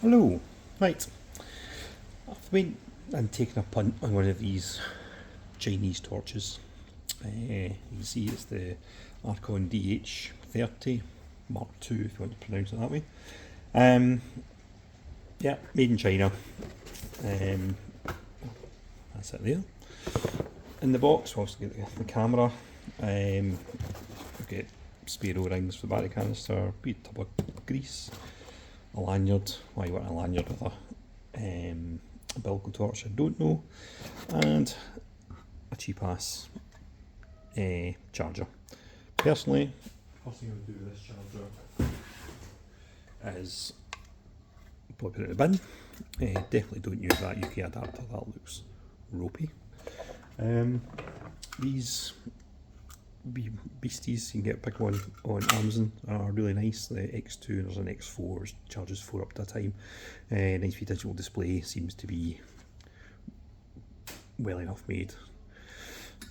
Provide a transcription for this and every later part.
Hello. Right. I've been and taken a punt on one of these Chinese torches. You can see it's the Archon DH30 Mark II, if you want to pronounce it that way. Yeah, made in China. That's it there. In the box, we also get the camera. We get spare O-rings for the battery canister, a wee tub of grease, a lanyard. Why you want a lanyard with a umbilical torch, I don't know, and a cheap ass charger. Personally, first thing I would do with this charger is probably put it in the bin. Definitely don't use that UK adapter, that looks ropey. These beasties, you can get a big one on Amazon, are really nice. The X2 and there's an X4 which charges 4 up at a time. Nice wee digital display, seems to be well enough made.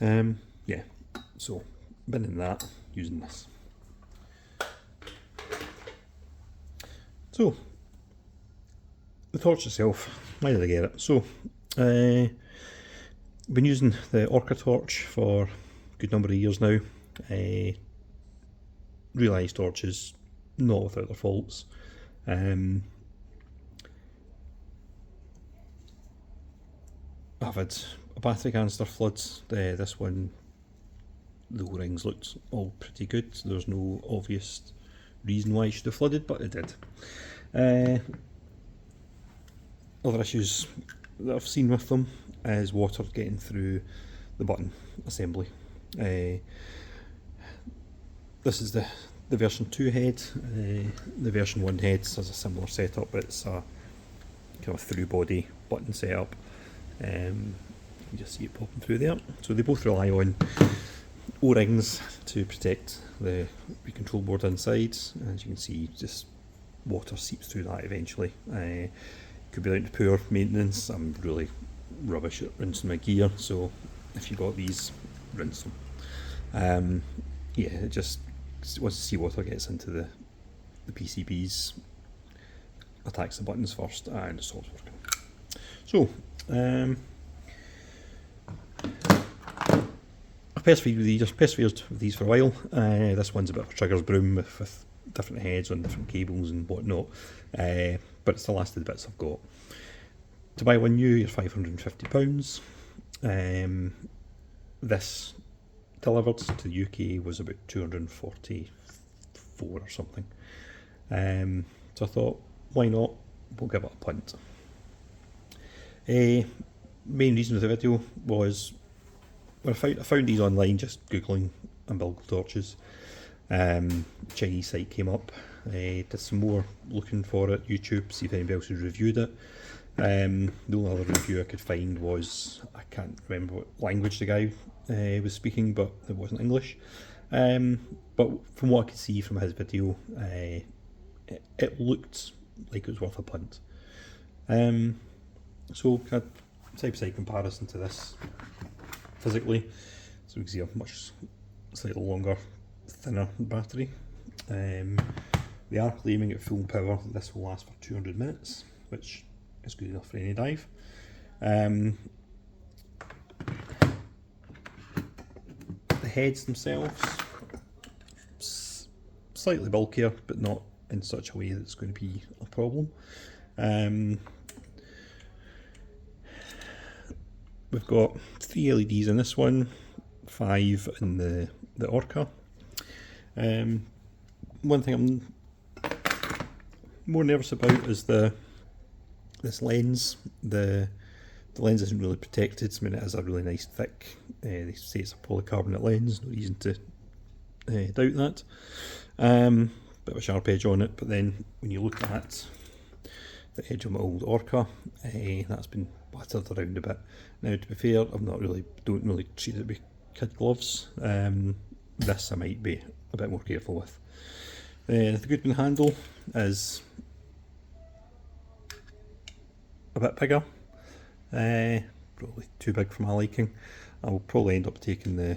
Yeah, so binning that, using this. So the torch itself, why did I get it? So I've been using the Orca torch for a good number of years now. Really nice torches, not without their faults. I've had a battery canister flood. This one, the O-rings looked all pretty good. There's no obvious reason why it should have flooded, but it did. Other issues that I've seen with them is water getting through the button assembly. This is the version 2 head. The version 1 head has a similar setup, but it's a kind of through body button setup. You can just see it popping through there. So they both rely on O-rings to protect the control board inside. As you can see, just water seeps through that eventually. Could be down to poor maintenance. I'm really rubbish at rinsing my gear, so if you got these, rinse them. Yeah, it just once the seawater gets into the PCBs, attacks the buttons first, and it stops working. So I've persevered with these for a while. This one's a bit of a trigger's broom with different heads on different cables and whatnot, but it's the last of the bits I've got. To buy one new, you're £550. This delivered to the UK was about 244 or something. So I thought, why not? We'll give it a punt. Main reason for the video was when I found these online, just googling umbilical torches. Chinese site came up. Did some more looking for it, YouTube, see if anybody else had reviewed it. The only other review I could find was, I can't remember what language the guy was speaking, but it wasn't English. But from what I could see from his video, it looked like it was worth a punt. So kind of side-by-side comparison to this physically, so we can see a much slightly longer, thinner battery. They are claiming at full power this will last for 200 minutes, which is good enough for any dive. The heads themselves, slightly bulkier, but not in such a way that it's going to be a problem. We've got 3 LEDs in this one, 5 in the Orca. One thing I'm more nervous about is this lens. The lens isn't really protected. I mean, it is a really nice thick, they say it's a polycarbonate lens, no reason to doubt that. Bit of a sharp edge on it, but then when you look at the edge of my old Orca, that's been battered around a bit. Now, to be fair, don't really treat it with kid gloves. This I might be a bit more careful with. The Goodman handle is a bit bigger, probably too big for my liking. I'll probably end up taking the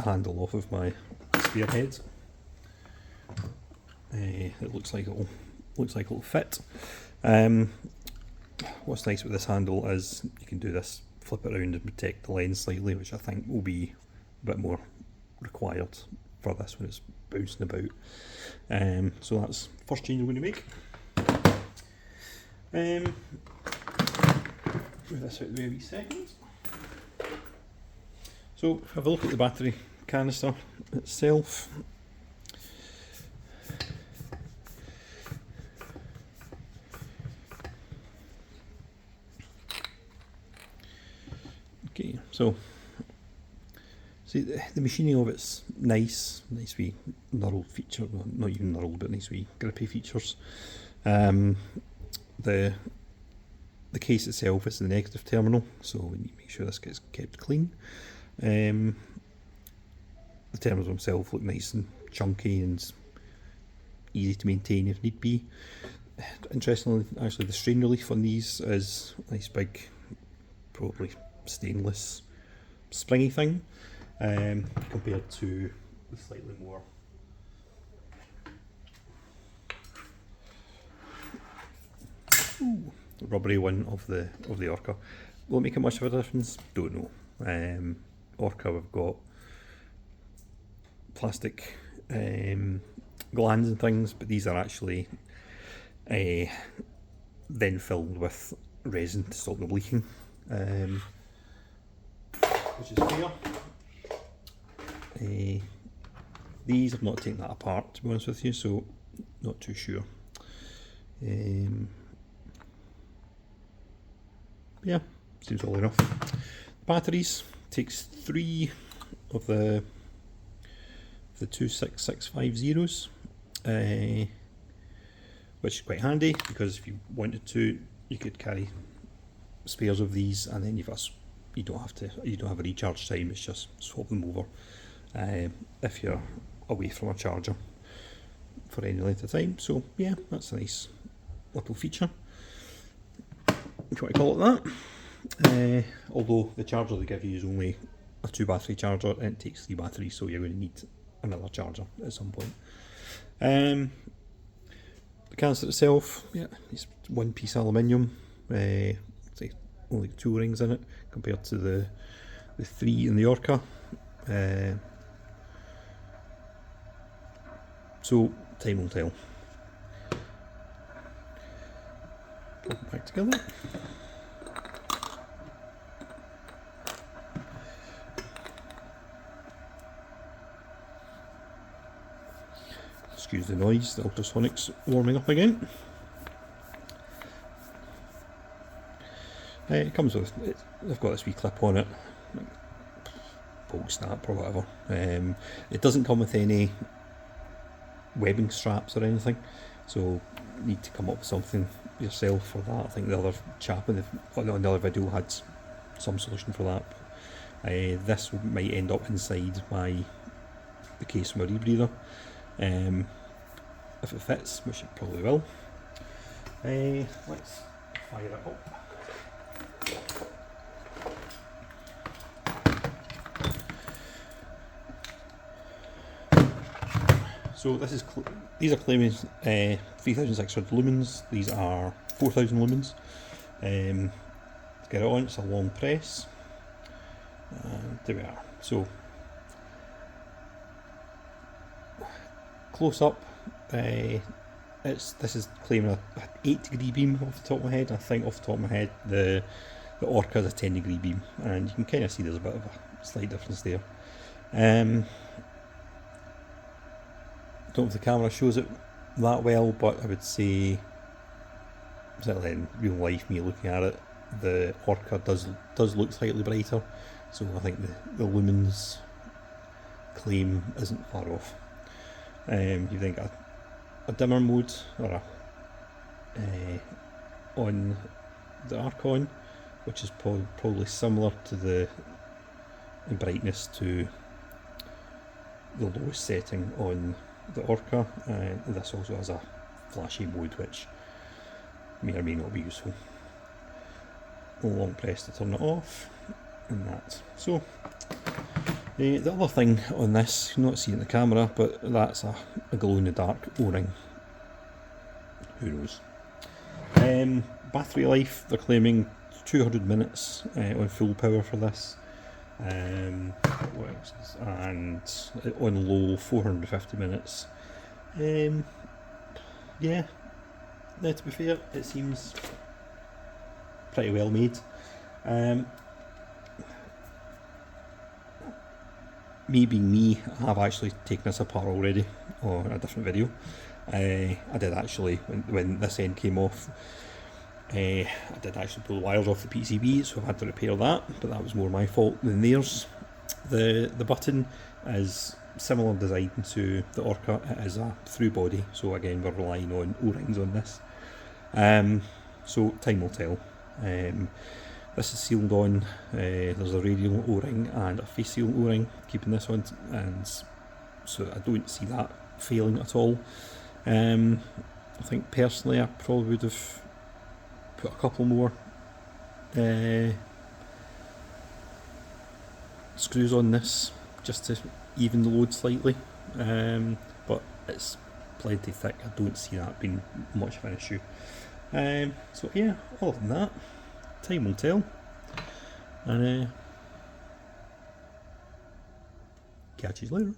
handle off of my spearhead. It looks like it'll fit. What's nice with this handle is you can do this, flip it around and protect the lens slightly, which I think will be a bit more required for this when it's bouncing about. So that's the first change I'm going to make. Move this out of the way a wee second. So have a look at the battery canister itself. Okay, so see the machining of it's nice wee knurled feature, well, not even knurled but nice wee grippy features. The case itself is the negative terminal, so we need to make sure this gets kept clean. The terminals themselves look nice and chunky and easy to maintain if need be. Interestingly, actually the strain relief on these is a nice big, probably stainless springy thing, compared to the slightly more rubbery one of the Orca. Will it make much of a difference? Don't know. Orca, we've got plastic glands and things, but these are actually then filled with resin to stop them leaking, which is fair. These I've not taken that apart, to be honest with you, so not too sure. Yeah, seems all enough. Batteries, takes 3 of the 26650s, which is quite handy because if you wanted to, you could carry spares of these, and then you don't have a recharge time. It's just swap them over if you're away from a charger for any length of time. So yeah, that's a nice little feature, if you want to call it that. Although the charger they give you is only a 2 battery charger and it takes 3 batteries, so you're going to need another charger at some point. The canister itself, yeah, it's one piece aluminium, only 2 rings in it compared to the 3 in the Orca. So time will tell. Put them back together. Excuse the noise, the ultrasonic's warming up again. It comes with, they've got this wee clip on it, like bolt snap or whatever. It doesn't come with any webbing straps or anything, so you need to come up with something yourself for that. I think the other chap on the other video had some solution for that. This might end up inside the case from a rebreather. If it fits, which it probably will. Let's fire it up. So this is these are claiming 3,600 lumens. These are 4,000 lumens. To get it on, it's a long press. And there we are. So close up, this is claiming an 8-degree beam off the top of my head. I think off the top of my head the Orca is a 10-degree beam, and you can kind of see there's a bit of a slight difference there. Don't know if the camera shows it that well, but I would say, certainly in real life, me looking at it, the Orca does look slightly brighter, so I think the lumens claim isn't far off. You think a dimmer mode or on the Archon, which is probably similar to the brightness to the lowest setting on the Orca, and this also has a flashy mode which may or may not be useful. Long press to turn it off, and that. So the other thing on this, you not see it in the camera, but that's a glow in the dark O-ring. Who knows? Battery life, they're claiming 200 minutes on full power for this. What else is, and on low 450 minutes. Yeah, now to be fair, it seems pretty well made. Me being me, I have actually taken this apart already on a different video. I did actually, when this end came off, I did actually pull the wires off the PCB, so I've had to repair that, but that was more my fault than theirs. The button is similar design to the Orca. It is a through body, so again we're relying on O-rings on this. So time will tell. This is sealed on, there's a radial O-ring and a face seal O-ring keeping this on, and so I don't see that failing at all. I think personally I probably would have put a couple more screws on this just to even the load slightly, but it's plenty thick. I don't see that being much of an issue. So yeah, other than that, time will tell, and catch you later.